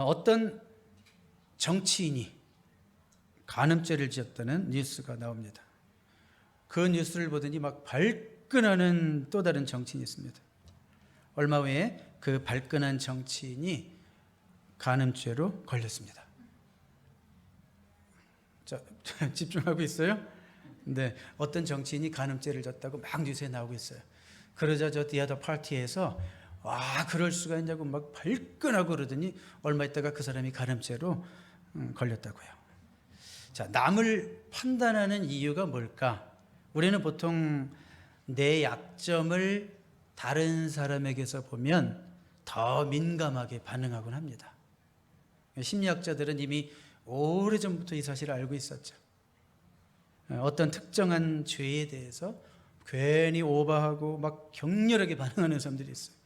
어떤 정치인이 간음죄를 지었다는 뉴스가 나옵니다. 그 뉴스를 보더니 막 발끈하는 또 다른 정치인이 있습니다. 얼마 후에 그 발끈한 정치인이 간음죄로 걸렸습니다. 자, 집중하고 있어요? 네, 어떤 정치인이 간음죄를 졌다고 막 뉴스에 나오고 있어요. 그러자 저 디아더 파티에서 와, 그럴 수가 있냐고 막 발끈하고 그러더니 얼마 있다가 그 사람이 간음죄로 걸렸다고요. 자, 남을 판단하는 이유가 뭘까? 우리는 보통 내 약점을 다른 사람에게서 보면 더 민감하게 반응하곤 합니다. 심리학자들은 이미 오래전부터 이 사실을 알고 있었죠. 어떤 특정한 죄에 대해서 괜히 오버하고 막 격렬하게 반응하는 사람들이 있어요.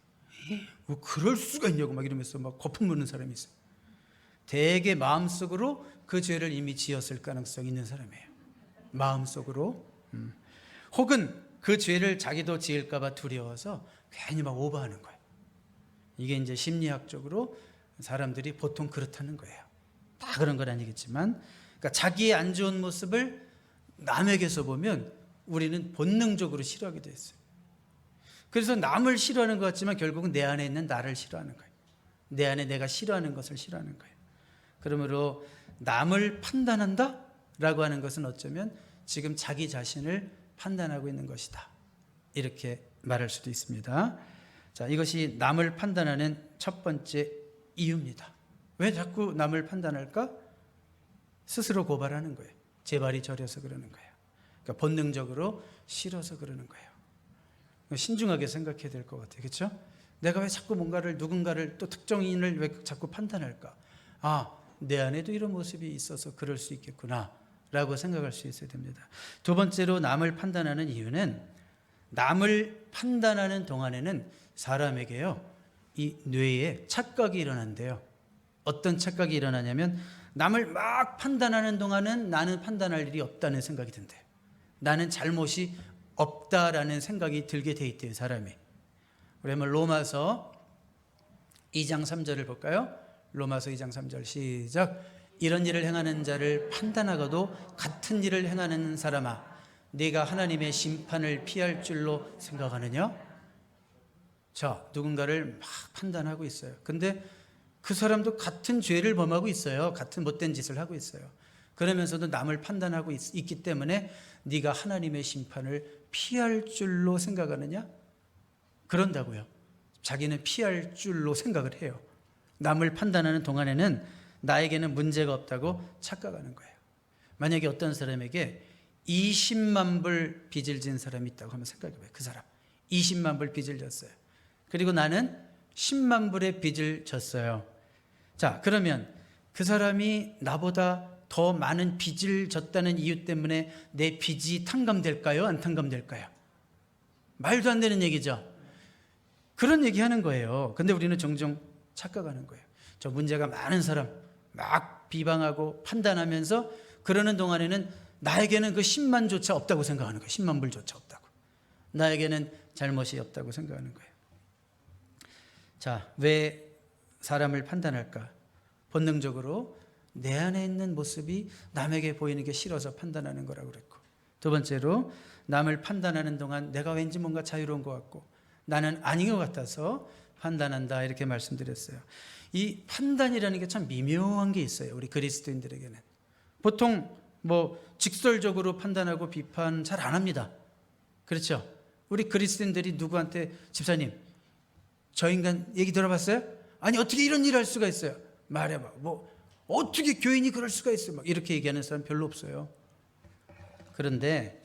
뭐 그럴 수가 있냐고 막 이러면서 막 거품 무는 사람이 있어요. 대개 마음속으로 그 죄를 이미 지었을 가능성이 있는 사람이에요. 마음속으로. 혹은 그 죄를 자기도 지을까 봐 두려워서 괜히 막 오버하는 거예요. 이게 이제 심리학적으로 사람들이 보통 그렇다는 거예요. 다 그런 건 아니겠지만, 그러니까 자기의 안 좋은 모습을 남에게서 보면 우리는 본능적으로 싫어하게 돼 있어요. 그래서 남을 싫어하는 것 같지만 결국은 내 안에 있는 나를 싫어하는 거예요. 내 안에 내가 싫어하는 것을 싫어하는 거예요. 그러므로 남을 판단한다? 라고 하는 것은 어쩌면 지금 자기 자신을 판단하고 있는 것이다. 이렇게 말할 수도 있습니다. 자, 이것이 남을 판단하는 첫 번째 이유입니다. 왜 자꾸 남을 판단할까? 스스로 고발하는 거예요. 제 발이 저려서 그러는 거예요. 그러니까 본능적으로 싫어서 그러는 거예요. 신중하게 생각해야 될 것 같아요. 그렇죠? 내가 왜 자꾸 뭔가를 누군가를 또 특정인을 왜 자꾸 판단할까? 아, 내 안에도 이런 모습이 있어서 그럴 수 있겠구나 라고 생각할 수 있어야 됩니다. 두 번째로 남을 판단하는 이유는 남을 판단하는 동안에는 사람에게요, 이 뇌에 착각이 일어난대요. 어떤 착각이 일어나냐면 남을 막 판단하는 동안은 나는 판단할 일이 없다는 생각이 든대요. 나는 잘못이 없다라는 생각이 들게 돼 있대요, 사람이. 우리 한번 로마서 2장 3절을 볼까요? 로마서 2장 3절 시작. 이런 일을 행하는 자를 판단하고도 같은 일을 행하는 사람아, 네가 하나님의 심판을 피할 줄로 생각하느냐? 자, 누군가를 막 판단하고 있어요. 근데 그 사람도 같은 죄를 범하고 있어요. 같은 못된 짓을 하고 있어요. 그러면서도 남을 판단하고 있기 때문에 네가 하나님의 심판을 피할 줄로 생각하느냐? 그런다고요. 자기는 피할 줄로 생각을 해요. 남을 판단하는 동안에는 나에게는 문제가 없다고 착각하는 거예요. 만약에 어떤 사람에게 20만 불 빚을 진 사람이 있다고 하면 생각해봐요. 그 사람 20만 불 빚을 졌어요. 그리고 나는 10만 불의 빚을 졌어요. 자, 그러면 그 사람이 나보다 더 많은 빚을 졌다는 이유 때문에 내 빚이 탕감될까요? 안 탕감될까요? 말도 안 되는 얘기죠. 그런 얘기 하는 거예요. 근데 우리는 종종 착각하는 거예요. 저 문제가 많은 사람 막 비방하고 판단하면서 그러는 동안에는 나에게는 그 10만조차 없다고 생각하는 거예요. 10만 불조차 없다고. 나에게는 잘못이 없다고 생각하는 거예요. 자, 왜 사람을 판단할까? 본능적으로 내 안에 있는 모습이 남에게 보이는 게 싫어서 판단하는 거라고 그랬고, 두 번째로 남을 판단하는 동안 내가 왠지 뭔가 자유로운 것 같고 나는 아닌 것 같아서 판단한다, 이렇게 말씀드렸어요. 이 판단이라는 게 참 미묘한 게 있어요. 우리 그리스도인들에게는 보통 뭐 직설적으로 판단하고 비판 잘 안 합니다. 그렇죠? 우리 그리스도인들이 누구한테 집사님 저 인간 얘기 들어봤어요? 아니 어떻게 이런 일을 할 수가 있어요? 말해봐. 뭐 어떻게 교인이 그럴 수가 있어요? 막 이렇게 얘기하는 사람 별로 없어요. 그런데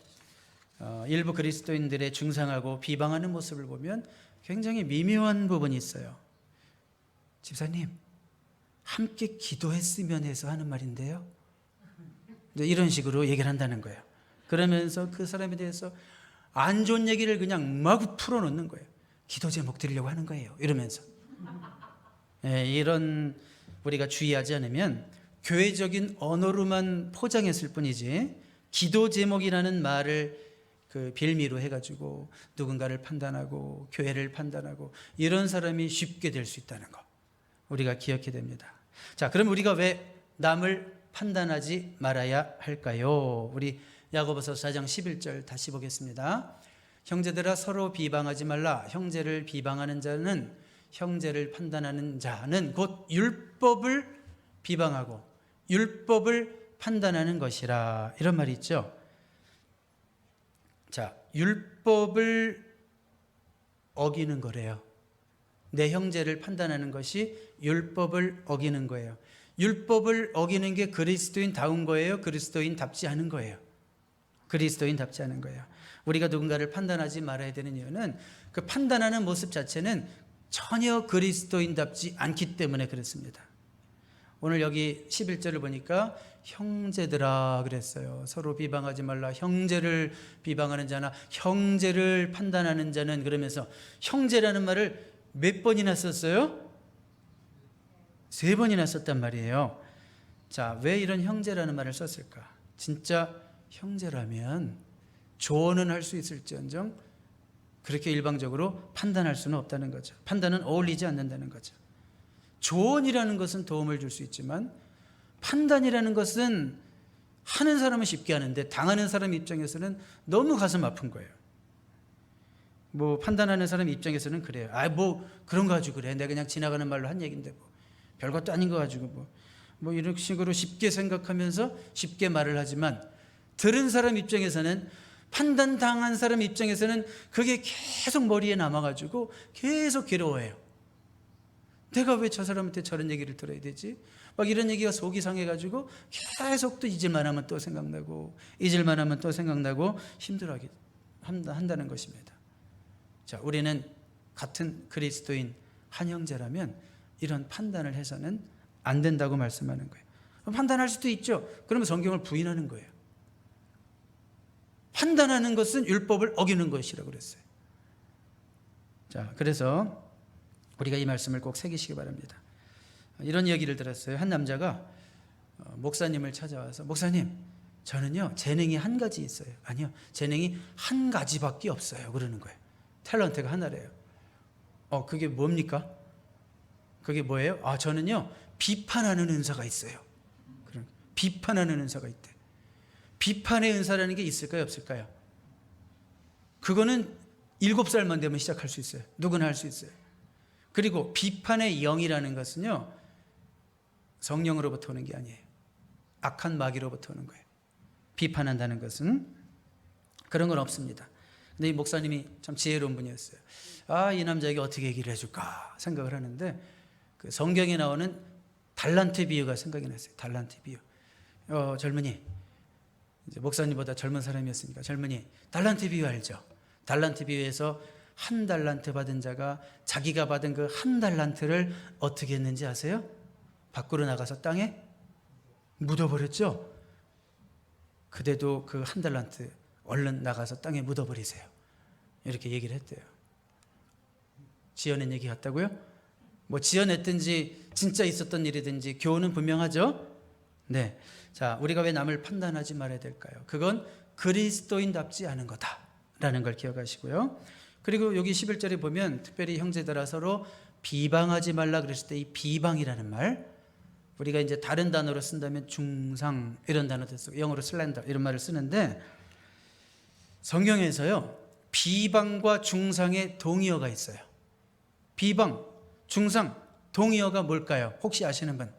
일부 그리스도인들의 중상하고 비방하는 모습을 보면 굉장히 미묘한 부분이 있어요. 집사님 함께 기도했으면 해서 하는 말인데요, 이런 식으로 얘기를 한다는 거예요. 그러면서 그 사람에 대해서 안 좋은 얘기를 그냥 마구 풀어놓는 거예요. 기도 제목 드리려고 하는 거예요, 이러면서. 이런 우리가 주의하지 않으면 교회적인 언어로만 포장했을 뿐이지 기도 제목이라는 말을 그 빌미로 해가지고 누군가를 판단하고 교회를 판단하고 이런 사람이 쉽게 될 수 있다는 거 우리가 기억해야 됩니다. 자, 그럼 우리가 왜 남을 판단하지 말아야 할까요? 우리 야고보서 4장 11절 다시 보겠습니다. 형제들아 서로 비방하지 말라. 형제를 비방하는 자는, 형제를 판단하는 자는 곧 율법을 비방하고 율법을 판단하는 것이라. 이런 말이 있죠. 자, 율법을 어기는 거래요. 내 형제를 판단하는 것이 율법을 어기는 거예요. 율법을 어기는 게 그리스도인다운 거예요? 그리스도인답지 않은 거예요? 그리스도인답지 않은 거예요. 우리가 누군가를 판단하지 말아야 되는 이유는 그 판단하는 모습 자체는 전혀 그리스도인답지 않기 때문에 그렇습니다. 오늘 여기 11절을 보니까 형제들아 그랬어요. 서로 비방하지 말라. 형제를 비방하는 자나 형제를 판단하는 자는, 그러면서 형제라는 말을 몇 번이나 썼어요? 3번이나 썼단 말이에요. 자, 왜 이런 형제라는 말을 썼을까? 진짜 형제라면 조언은 할 수 있을지언정 그렇게 일방적으로 판단할 수는 없다는 거죠. 판단은 어울리지 않는다는 거죠. 조언이라는 것은 도움을 줄 수 있지만 판단이라는 것은 하는 사람은 쉽게 하는데 당하는 사람 입장에서는 너무 가슴 아픈 거예요. 뭐 판단하는 사람 입장에서는 그래요. 뭐 그런 거 가지고 그래. 내가 그냥 지나가는 말로 한 얘기인데 뭐 별것도 아닌 거 가지고 뭐 이런 식으로 쉽게 생각하면서 쉽게 말을 하지만, 들은 사람 입장에서는, 판단당한 사람 입장에서는 그게 계속 머리에 남아가지고 계속 괴로워해요. 내가 왜 저 사람한테 저런 얘기를 들어야 되지? 막 이런 얘기가 속이 상해가지고 계속 또 잊을만 하면 또 생각나고 잊을만 하면 또 생각나고 힘들어하게 한다는 것입니다. 자, 우리는 같은 그리스도인 한 형제라면 이런 판단을 해서는 안 된다고 말씀하는 거예요. 판단할 수도 있죠. 그러면 성경을 부인하는 거예요. 판단하는 것은 율법을 어기는 것이라고 그랬어요. 자, 그래서 우리가 이 말씀을 꼭 새기시기 바랍니다. 이런 이야기를 들었어요. 한 남자가 목사님을 찾아와서, 목사님, 저는요 재능이 한 가지 있어요. 아니요, 재능이 한 가지밖에 없어요. 그러는 거예요. 탤런트가 하나래요. 그게 뭡니까? 그게 뭐예요? 저는요 비판하는 은사가 있어요. 비판하는 은사가 있대. 비판의 은사라는 게 있을까요, 없을까요? 그거는 7살만 되면 시작할 수 있어요. 누구나 할 수 있어요. 그리고 비판의 영이라는 것은요 성령으로부터 오는 게 아니에요. 악한 마귀로부터 오는 거예요. 비판한다는 것은 그런 건 없습니다. 근데 이 목사님이 참 지혜로운 분이었어요. 이 남자에게 어떻게 얘기를 해줄까 생각을 하는데, 그 성경에 나오는 달란트 비유가 생각이 났어요. 달란트 비유. 젊은이, 이제 목사님보다 젊은 사람이었으니까, 젊은이, 달란트 비유 알죠? 달란트 비유에서 1달란트 받은 자가 자기가 받은 그 1달란트를 어떻게 했는지 아세요? 밖으로 나가서 땅에 묻어버렸죠? 그대도 그 1달란트 얼른 나가서 땅에 묻어버리세요. 이렇게 얘기를 했대요. 지어낸 얘기 같다고요? 뭐 지어냈든지 진짜 있었던 일이든지 교훈은 분명하죠? 네. 자, 우리가 왜 남을 판단하지 말아야 될까요? 그건 그리스도인답지 않은 거다라는 걸 기억하시고요. 그리고 여기 11절에 보면 특별히 형제들아 서로 비방하지 말라 그랬을 때 이 비방이라는 말, 우리가 이제 다른 단어로 쓴다면 중상 이런 단어도 쓰고 영어로 슬렌더 이런 말을 쓰는데, 성경에서요 비방과 중상의 동의어가 있어요. 비방, 중상, 동의어가 뭘까요? 혹시 아시는 분?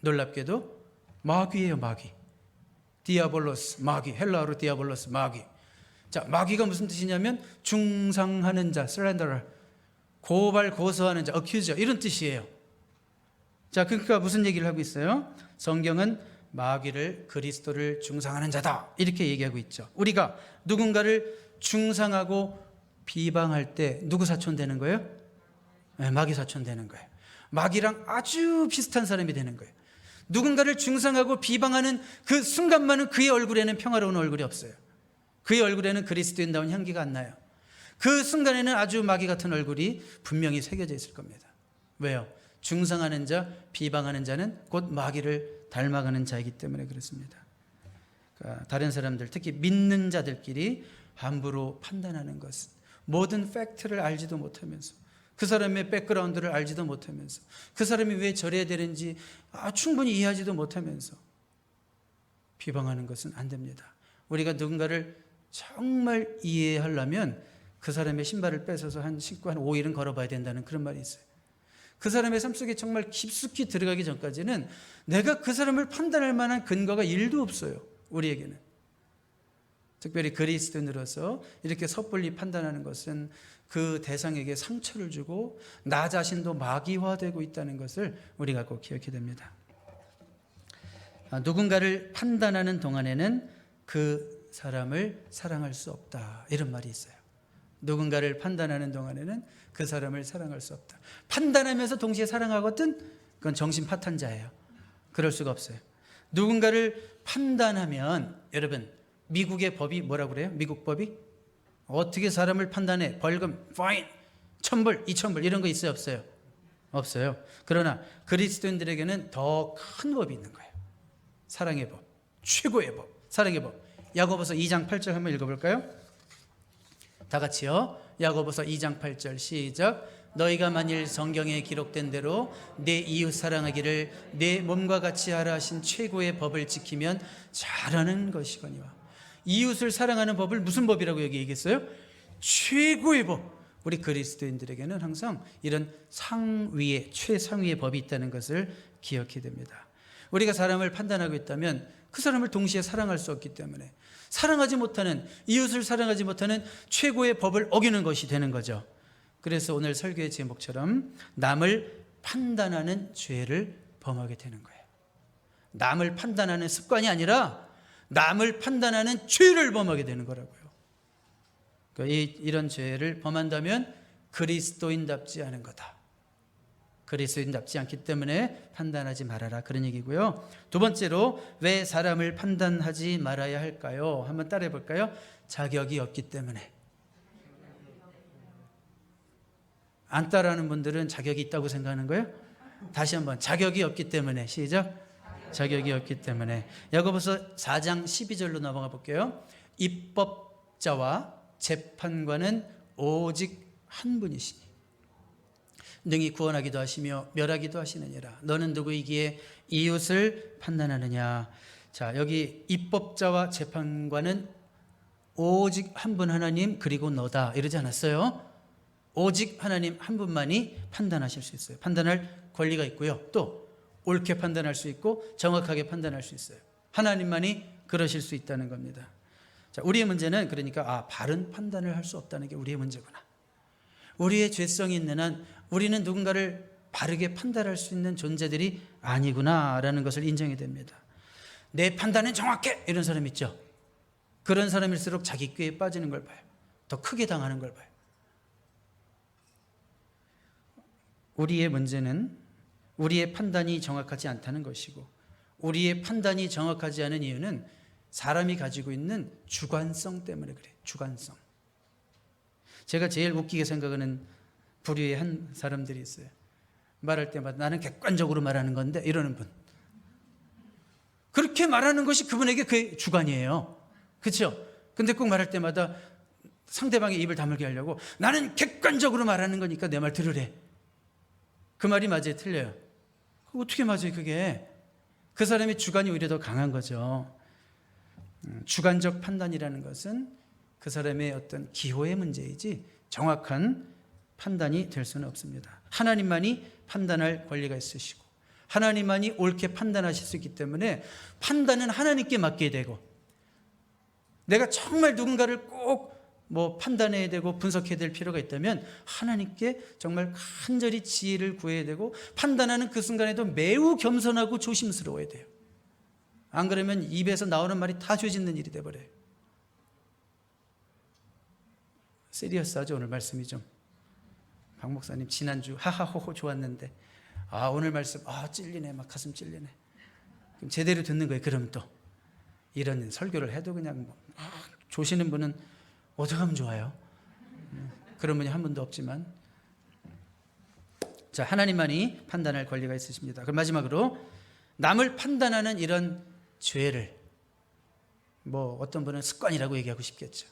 놀랍게도 마귀예요. 마귀. 디아볼로스, 마귀. 헬라어로 디아볼로스, 마귀. 자, 마귀가 무슨 뜻이냐면 중상하는 자, 슬렌더러, 고발 고소하는 자, 어큐저 이런 뜻이에요. 자, 그러니까 무슨 얘기를 하고 있어요? 성경은 마귀를 그리스도를 중상하는 자다 이렇게 얘기하고 있죠. 우리가 누군가를 중상하고 비방할 때 누구 사촌 되는 거예요? 네, 마귀 사촌 되는 거예요. 마귀랑 아주 비슷한 사람이 되는 거예요. 누군가를 중상하고 비방하는 그 순간만은 그의 얼굴에는 평화로운 얼굴이 없어요. 그의 얼굴에는 그리스도인다운 향기가 안 나요. 그 순간에는 아주 마귀 같은 얼굴이 분명히 새겨져 있을 겁니다. 왜요? 중상하는 자, 비방하는 자는 곧 마귀를 닮아가는 자이기 때문에 그렇습니다. 그러니까 다른 사람들, 특히 믿는 자들끼리 함부로 판단하는 것은, 모든 팩트를 알지도 못하면서 그 사람의 백그라운드를 알지도 못하면서, 그 사람이 왜 저래야 되는지 충분히 이해하지도 못하면서 비방하는 것은 안 됩니다. 우리가 누군가를 정말 이해하려면 그 사람의 신발을 뺏어서 신고 한 5일은 걸어봐야 된다는 그런 말이 있어요. 그 사람의 삶 속에 정말 깊숙이 들어가기 전까지는 내가 그 사람을 판단할 만한 근거가 1도 없어요. 우리에게는. 특별히 그리스도인으로서 이렇게 섣불리 판단하는 것은 그 대상에게 상처를 주고 나 자신도 마귀화되고 있다는 것을 우리가 꼭 기억해야 됩니다. 누군가를 판단하는 동안에는 그 사람을 사랑할 수 없다, 이런 말이 있어요. 누군가를 판단하는 동안에는 그 사람을 사랑할 수 없다. 판단하면서 동시에 사랑하거든? 그건 정신 파탄자예요. 그럴 수가 없어요. 누군가를 판단하면, 여러분, 미국의 법이 뭐라고 그래요? 미국 법이? 어떻게 사람을 판단해? 벌금, 파인, 1,000불, 2,000불 이런 거 있어요? 없어요? 없어요. 그러나 그리스도인들에게는 더 큰 법이 있는 거예요. 사랑의 법, 최고의 법, 사랑의 법. 야고보서 2장 8절 한번 읽어볼까요? 다 같이요. 야고보서 2장 8절 시작. 너희가 만일 성경에 기록된 대로 내 이웃 사랑하기를 내 몸과 같이 하라 하신 최고의 법을 지키면 잘하는 것이거니와. 이웃을 사랑하는 법을 무슨 법이라고 여기 얘기했어요? 최고의 법. 우리 그리스도인들에게는 항상 이런 상위의, 최상위의 법이 있다는 것을 기억해야 됩니다. 우리가 사람을 판단하고 있다면 그 사람을 동시에 사랑할 수 없기 때문에 사랑하지 못하는, 이웃을 사랑하지 못하는 최고의 법을 어기는 것이 되는 거죠. 그래서 오늘 설교의 제목처럼 남을 판단하는 죄를 범하게 되는 거예요. 남을 판단하는 습관이 아니라 남을 판단하는 죄를 범하게 되는 거라고요. 그러니까 이런 죄를 범한다면 그리스도인답지 않은 거다. 그리스도인답지 않기 때문에 판단하지 말아라, 그런 얘기고요. 두 번째로 왜 사람을 판단하지 말아야 할까요? 한번 따라해 볼까요? 자격이 없기 때문에. 안 따라하는 분들은 자격이 있다고 생각하는 거예요? 다시 한번, 자격이 없기 때문에. 시작. 자격이 없기 때문에. 야고보서 4장 12절로 넘어가 볼게요. 입법자와 재판관은 오직 한 분이시니 능히 구원하기도 하시며 멸하기도 하시느니라. 너는 누구이기에 이웃을 판단하느냐. 자, 여기 입법자와 재판관은 오직 한 분 하나님, 그리고 너다, 이러지 않았어요? 오직 하나님 한 분만이 판단하실 수 있어요. 판단할 권리가 있고요. 또 옳게 판단할 수 있고 정확하게 판단할 수 있어요. 하나님만이 그러실 수 있다는 겁니다. 자, 우리의 문제는 그러니까 바른 판단을 할 수 없다는 게 우리의 문제구나. 우리의 죄성이 있는 한 우리는 누군가를 바르게 판단할 수 있는 존재들이 아니구나라는 것을 인정해야 됩니다. 내 판단은 정확해, 이런 사람 있죠. 그런 사람일수록 자기 꾀에 빠지는 걸 봐요. 더 크게 당하는 걸 봐요. 우리의 문제는 우리의 판단이 정확하지 않다는 것이고, 우리의 판단이 정확하지 않은 이유는 사람이 가지고 있는 주관성 때문에 그래요. 주관성. 제가 제일 웃기게 생각하는 부류의 한 사람들이 있어요. 말할 때마다 나는 객관적으로 말하는 건데, 이러는 분. 그렇게 말하는 것이 그분에게 그의 주관이에요. 그렇죠? 근데 꼭 말할 때마다 상대방의 입을 다물게 하려고 나는 객관적으로 말하는 거니까 내 말 들으래. 그 말이 맞아요? 틀려요? 어떻게 맞아요 그게? 그 사람의 주관이 오히려 더 강한 거죠. 주관적 판단이라는 것은 그 사람의 어떤 기호의 문제이지 정확한 판단이 될 수는 없습니다. 하나님만이 판단할 권리가 있으시고 하나님만이 옳게 판단하실 수 있기 때문에 판단은 하나님께 맡겨야 되고, 내가 정말 누군가를 꼭 판단해야 되고 분석해야 될 필요가 있다면 하나님께 정말 간절히 지혜를 구해야 되고, 판단하는 그 순간에도 매우 겸손하고 조심스러워야 돼요. 안 그러면 입에서 나오는 말이 다 죄짓는 일이 돼버려요. 시리어스하죠 오늘 말씀이 좀. 박 목사님 지난주 하하호호 좋았는데 오늘 말씀 찔리네, 막 가슴 찔리네. 그럼 제대로 듣는 거예요. 그러면 또 이런 설교를 해도 그냥 조시는 분은 어떻게 하면 좋아요? 그런 분이 한 분도 없지만, 자, 하나님만이 판단할 권리가 있으십니다. 그럼 마지막으로 남을 판단하는 이런 죄를, 어떤 분은 습관이라고 얘기하고 싶겠죠.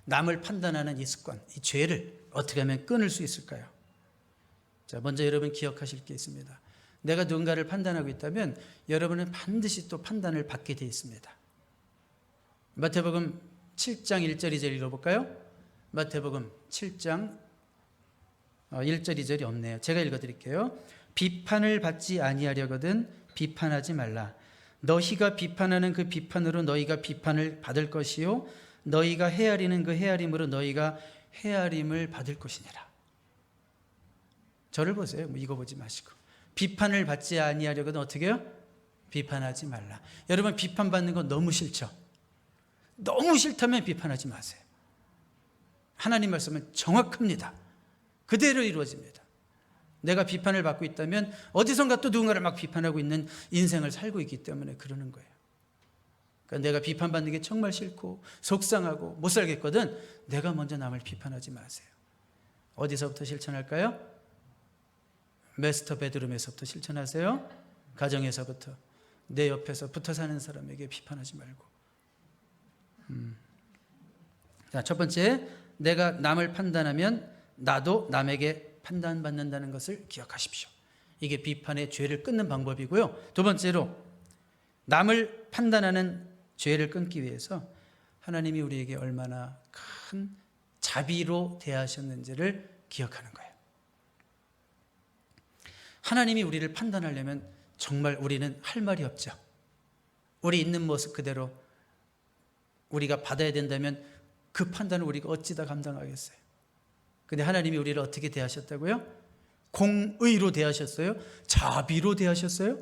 남을 판단하는 이 습관, 이 죄를 어떻게 하면 끊을 수 있을까요? 자, 먼저 여러분 기억하실 게 있습니다. 내가 누군가를 판단하고 있다면 여러분은 반드시 또 판단을 받게 되어 있습니다. 마태복음 7장 1절 2절 읽어볼까요? 마태복음 7장 1절 2절이 없네요. 제가 읽어드릴게요. 비판을 받지 아니하려거든 비판하지 말라. 너희가 비판하는 그 비판으로 너희가 비판을 받을 것이요 너희가 헤아리는 그 헤아림으로 너희가 헤아림을 받을 것이니라. 저를 보세요. 이거 보지 마시고. 비판을 받지 아니하려거든 어떻게 해요? 비판하지 말라. 여러분 비판받는 거 너무 싫죠? 너무 싫다면 비판하지 마세요. 하나님 말씀은 정확합니다. 그대로 이루어집니다. 내가 비판을 받고 있다면 어디선가 또 누군가를 막 비판하고 있는 인생을 살고 있기 때문에 그러는 거예요. 그러니까 내가 비판받는 게 정말 싫고 속상하고 못 살겠거든 내가 먼저 남을 비판하지 마세요. 어디서부터 실천할까요? 마스터 베드룸에서부터 실천하세요. 가정에서부터. 내 옆에서 붙어 사는 사람에게 비판하지 말고. 자, 첫 번째, 내가 남을 판단하면 나도 남에게 판단받는다는 것을 기억하십시오. 이게 비판의 죄를 끊는 방법이고요. 두 번째로, 남을 판단하는 죄를 끊기 위해서 하나님이 우리에게 얼마나 큰 자비로 대하셨는지를 기억하는 거예요. 하나님이 우리를 판단하려면 정말 우리는 할 말이 없죠. 우리 있는 모습 그대로 우리가 받아야 된다면 그 판단을 우리가 어찌다 감당하겠어요. 근데 하나님이 우리를 어떻게 대하셨다고요? 공의로 대하셨어요? 자비로 대하셨어요?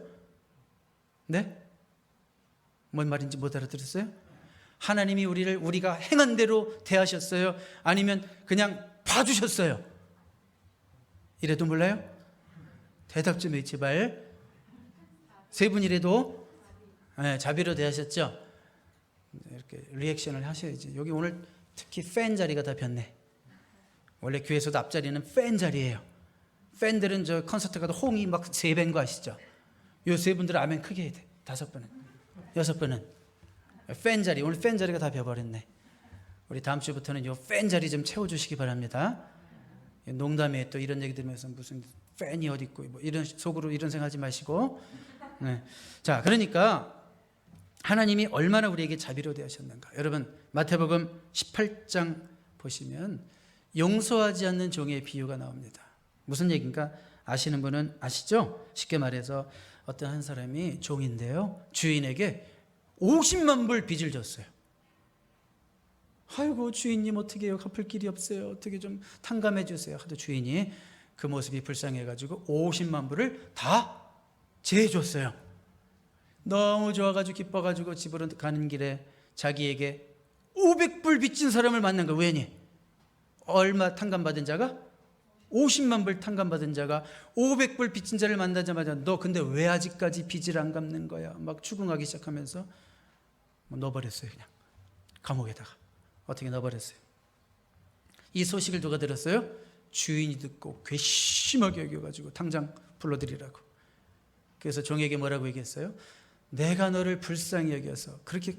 네? 뭔 말인지 못 알아들었어요? 하나님이 우리를 우리가 행한 대로 대하셨어요? 아니면 그냥 봐주셨어요? 이래도 몰라요? 대답 좀 해 제발. 세 분이라도 자비로 대하셨죠? 이렇게 리액션을 하셔야지. 여기 오늘 특히 팬 자리가 다 폈네. 원래 교회에서도 앞자리는 팬 자리예요. 팬들은 저 콘서트 가도 호응이 막 3배인 거 아시죠? 요 세 분들은 아멘 크게 해야 돼. 5번은 6번은 팬 자리. 오늘 팬 자리가 다 벼버렸네. 우리 다음 주부터는 요 팬 자리 좀 채워주시기 바랍니다. 농담에 또 이런 얘기 들으면서 무슨 팬이 어디 있고 뭐 이런 속으로 이런 생각하지 마시고. 네. 자, 그러니까 하나님이 얼마나 우리에게 자비로 대하셨는가. 여러분 마태복음 18장 보시면 용서하지 않는 종의 비유가 나옵니다. 무슨 얘기인가 아시는 분은 아시죠? 쉽게 말해서 어떤 한 사람이 종인데요, 주인에게 50만 불 빚을 졌어요. 아이고 주인님 어떻게 해요? 갚을 길이 없어요. 어떻게 좀 탕감해 주세요. 하도 주인이 그 모습이 불쌍해가지고 50만 불을 다 제해줬어요. 너무 좋아가지고 기뻐가지고 집으로 가는 길에 자기에게 500불 빚진 사람을 만난 거예요. 왜니? 얼마 탕감받은 자가? 50만 불 탕감받은 자가 500불 빚진 자를 만나자마자 너 근데 왜 아직까지 빚을 안 갚는 거야? 막 추궁하기 시작하면서 넣어버렸어요. 그냥 감옥에다가. 어떻게 넣어버렸어요. 이 소식을 누가 들었어요? 주인이 듣고 괘씸하게 여겨가지고 당장 불러들이라고. 그래서 종에게 뭐라고 얘기했어요? 내가 너를 불쌍히 여겨서 그렇게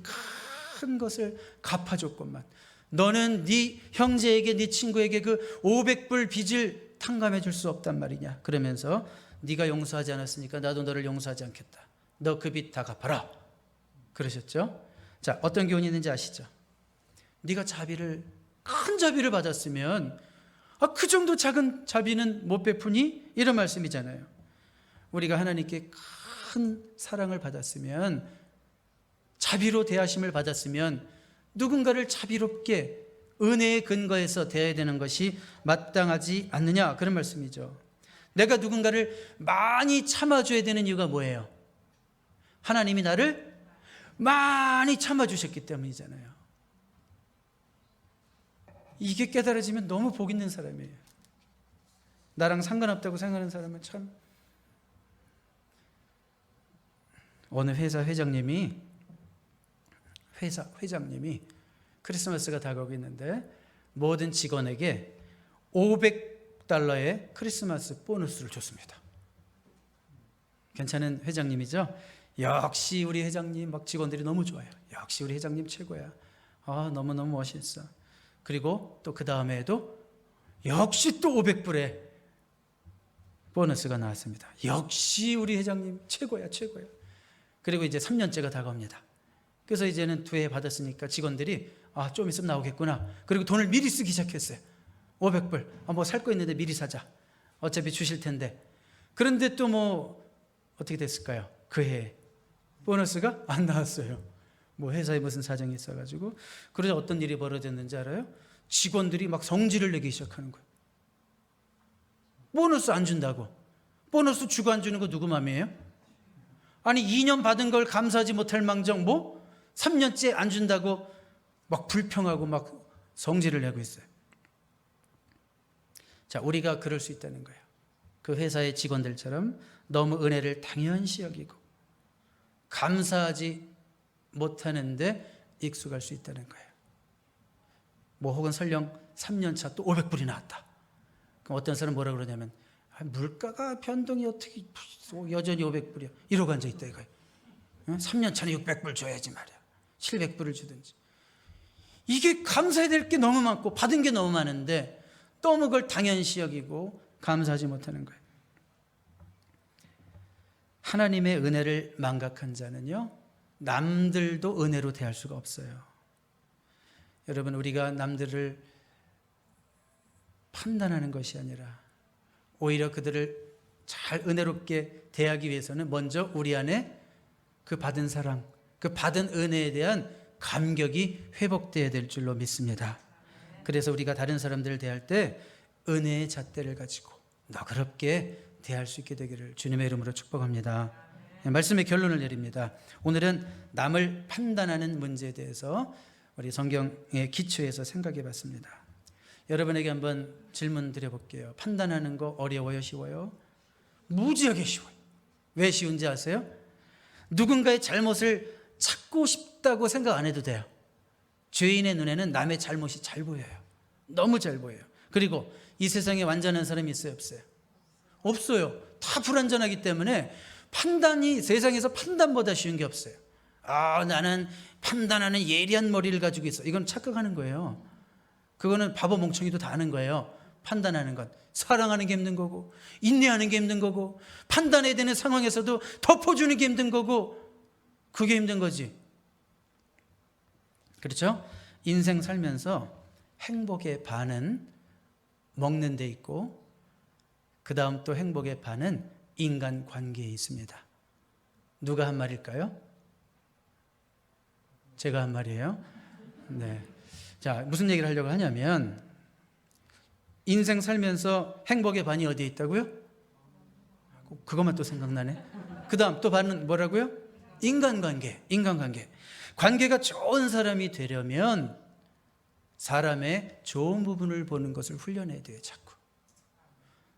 큰 것을 갚아줬건만 너는 네 형제에게 네 친구에게 그 500불 빚을 탕감해 줄 수 없단 말이냐. 그러면서 네가 용서하지 않았으니까 나도 너를 용서하지 않겠다. 너 그 빚 다 갚아라. 그러셨죠? 자, 어떤 교훈이 있는지 아시죠? 네가 자비를 큰 자비를 받았으면 그 정도 작은 자비는 못 베푸니? 이런 말씀이잖아요. 우리가 하나님께 큰 사랑을 받았으면, 자비로 대하심을 받았으면 누군가를 자비롭게 은혜의 근거에서 대해야 되는 것이 마땅하지 않느냐, 그런 말씀이죠. 내가 누군가를 많이 참아줘야 되는 이유가 뭐예요? 하나님이 나를 많이 참아주셨기 때문이잖아요. 이게 깨달아지면 너무 복 있는 사람이에요. 나랑 상관없다고 생각하는 사람은 참. 어느 회사 회장님이 크리스마스가 다가오고 있는데 모든 직원에게 $500의 크리스마스 보너스를 줬습니다. 괜찮은 회장님이죠? 역시 우리 회장님, 막 직원들이 너무 좋아요. 역시 우리 회장님 최고야. 너무너무 멋있어. 그리고 또 그 다음에도 역시 또 $500에 보너스가 나왔습니다. 역시 우리 회장님 최고야, 최고야. 그리고 이제 3년째가 다가옵니다. 그래서 이제는 2회 받았으니까 직원들이 좀 있으면 나오겠구나. 그리고 돈을 미리 쓰기 시작했어요. 500불. 뭐 살 거 있는데 미리 사자. 어차피 주실 텐데. 그런데 또 뭐 어떻게 됐을까요? 그 해에 보너스가 안 나왔어요. 뭐 회사에 무슨 사정이 있어가지고. 그러자 어떤 일이 벌어졌는지 알아요? 직원들이 막 성질을 내기 시작하는 거예요. 보너스 안 준다고. 보너스 주고 안 주는 거 누구 맘이에요? 아니 2년 받은 걸 감사하지 못할 망정 3년째 안 준다고 막 불평하고 막 성질을 내고 있어요. 자, 우리가 그럴 수 있다는 거예요. 그 회사의 직원들처럼 너무 은혜를 당연시 여기고 감사하지 못하는데 익숙할 수 있다는 거예요. 혹은 설령 3년차 또 500불이 나왔다. 그럼 어떤 사람은 뭐라 그러냐면 물가가 변동이 어떻게 여전히 500불이야. 이러고 앉아있다 이거예요. 3년차는 600불 줘야지 말이야. 700불을 주든지. 이게 감사해야 될 게 너무 많고 받은 게 너무 많은데 너무 그걸 당연시 여기고 감사하지 못하는 거예요. 하나님의 은혜를 망각한 자는요, 남들도 은혜로 대할 수가 없어요. 여러분, 우리가 남들을 판단하는 것이 아니라 오히려 그들을 잘 은혜롭게 대하기 위해서는 먼저 우리 안에 그 받은 사랑, 그 받은 은혜에 대한 감격이 회복되어야 될 줄로 믿습니다. 그래서 우리가 다른 사람들을 대할 때 은혜의 잣대를 가지고 너그럽게 대할 수 있게 되기를 주님의 이름으로 축복합니다. 말씀의 결론을 내립니다. 오늘은 남을 판단하는 문제에 대해서 우리 성경의 기초에서 생각해 봤습니다. 여러분에게 한번 질문 드려볼게요. 판단하는 거 어려워요? 쉬워요? 무지하게 쉬워요. 왜 쉬운지 아세요? 누군가의 잘못을 찾고 싶다고 생각 안 해도 돼요. 죄인의 눈에는 남의 잘못이 잘 보여요. 너무 잘 보여요. 그리고 이 세상에 완전한 사람이 있어요? 없어요? 없어요. 다 불완전하기 때문에 판단이 세상에서 판단보다 쉬운 게 없어요. 나는 판단하는 예리한 머리를 가지고 있어. 이건 착각하는 거예요. 그거는 바보 멍청이도 다 아는 거예요. 판단하는 것. 사랑하는 게 힘든 거고, 인내하는 게 힘든 거고, 판단해야 되는 상황에서도 덮어주는 게 힘든 거고, 그게 힘든 거지. 그렇죠? 인생 살면서 행복의 반은 먹는 데 있고, 그 다음 또 행복의 반은 인간관계에 있습니다. 누가 한 말일까요? 제가 한 말이에요. 네. 자, 무슨 얘기를 하려고 하냐면, 인생 살면서 행복의 반이 어디에 있다고요? 그것만 또 생각나네. 그 다음 또 반은 뭐라고요? 인간관계. 관계가 좋은 사람이 되려면 사람의 좋은 부분을 보는 것을 훈련해야 돼요, 자꾸.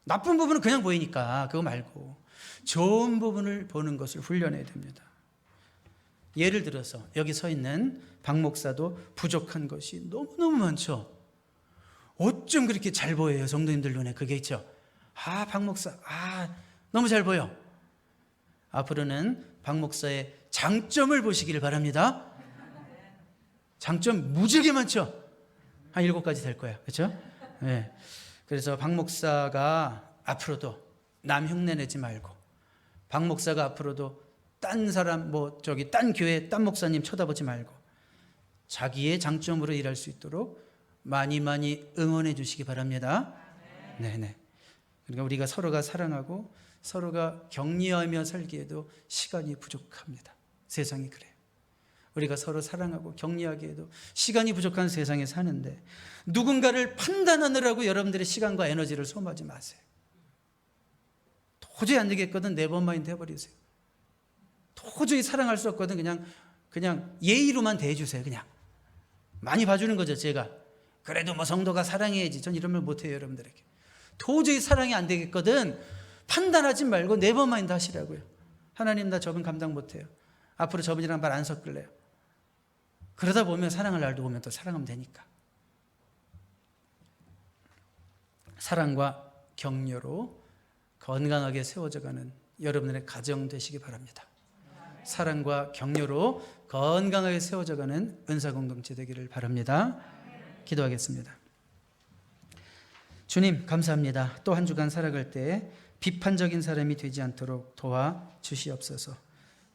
나쁜 부분은 그냥 보이니까 그거 말고 좋은 부분을 보는 것을 훈련해야 됩니다. 예를 들어서 여기 서 있는 박 목사도 부족한 것이 너무너무 많죠. 어쩜 그렇게 잘 보여요, 성도님들 눈에. 그게 있죠. 박 목사, 너무 잘 보여. 앞으로는 박 목사의 장점을 보시기를 바랍니다. 장점 무지하게 많죠. 한 7가지 될 거예요. 그렇죠? 네. 그래서 박 목사가 앞으로도 남 흉내 내지 말고, 박 목사가 앞으로도 딴 사람, 딴 교회, 딴 목사님 쳐다보지 말고 자기의 장점으로 일할 수 있도록 많이 응원해 주시기 바랍니다. 네네. 그러니까 우리가 서로가 사랑하고 서로가 격려하며 살기에도 시간이 부족합니다. 세상이 그래요. 우리가 서로 사랑하고 격려하기에도 시간이 부족한 세상에 사는데 누군가를 판단하느라고 여러분들의 시간과 에너지를 소모하지 마세요. 도저히 안 되겠거든 네버마인드 해버리세요. 도저히 사랑할 수 없거든 그냥 예의로만 대해주세요. 그냥 많이 봐주는 거죠. 제가 그래도 성도가 사랑해야지. 전 이런 말 못해요, 여러분들에게. 도저히 사랑이 안 되겠거든 판단하지 말고 네버마인드 하시라고요. 하나님, 나 저분 감당 못해요. 앞으로 저분이랑 말 안 섞을래요. 그러다 보면 사랑할 날도 오면 또 사랑하면 되니까. 사랑과 격려로 건강하게 세워져가는 여러분들의 가정 되시기 바랍니다. 사랑과 격려로 건강하게 세워져가는 은사공동체 되기를 바랍니다. 기도하겠습니다. 주님, 감사합니다. 또 한 주간 살아갈 때 비판적인 사람이 되지 않도록 도와주시옵소서.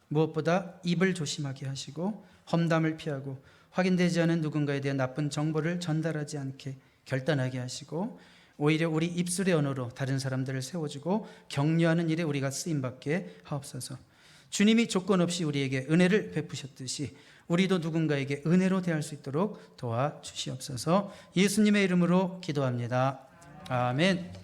무엇보다 입을 조심하게 하시고 험담을 피하고 확인되지 않은 누군가에 대한 나쁜 정보를 전달하지 않게 결단하게 하시고 오히려 우리 입술의 언어로 다른 사람들을 세워주고 격려하는 일에 우리가 쓰임받게 하옵소서. 주님이 조건 없이 우리에게 은혜를 베푸셨듯이 우리도 누군가에게 은혜로 대할 수 있도록 도와주시옵소서. 예수님의 이름으로 기도합니다. 아멘.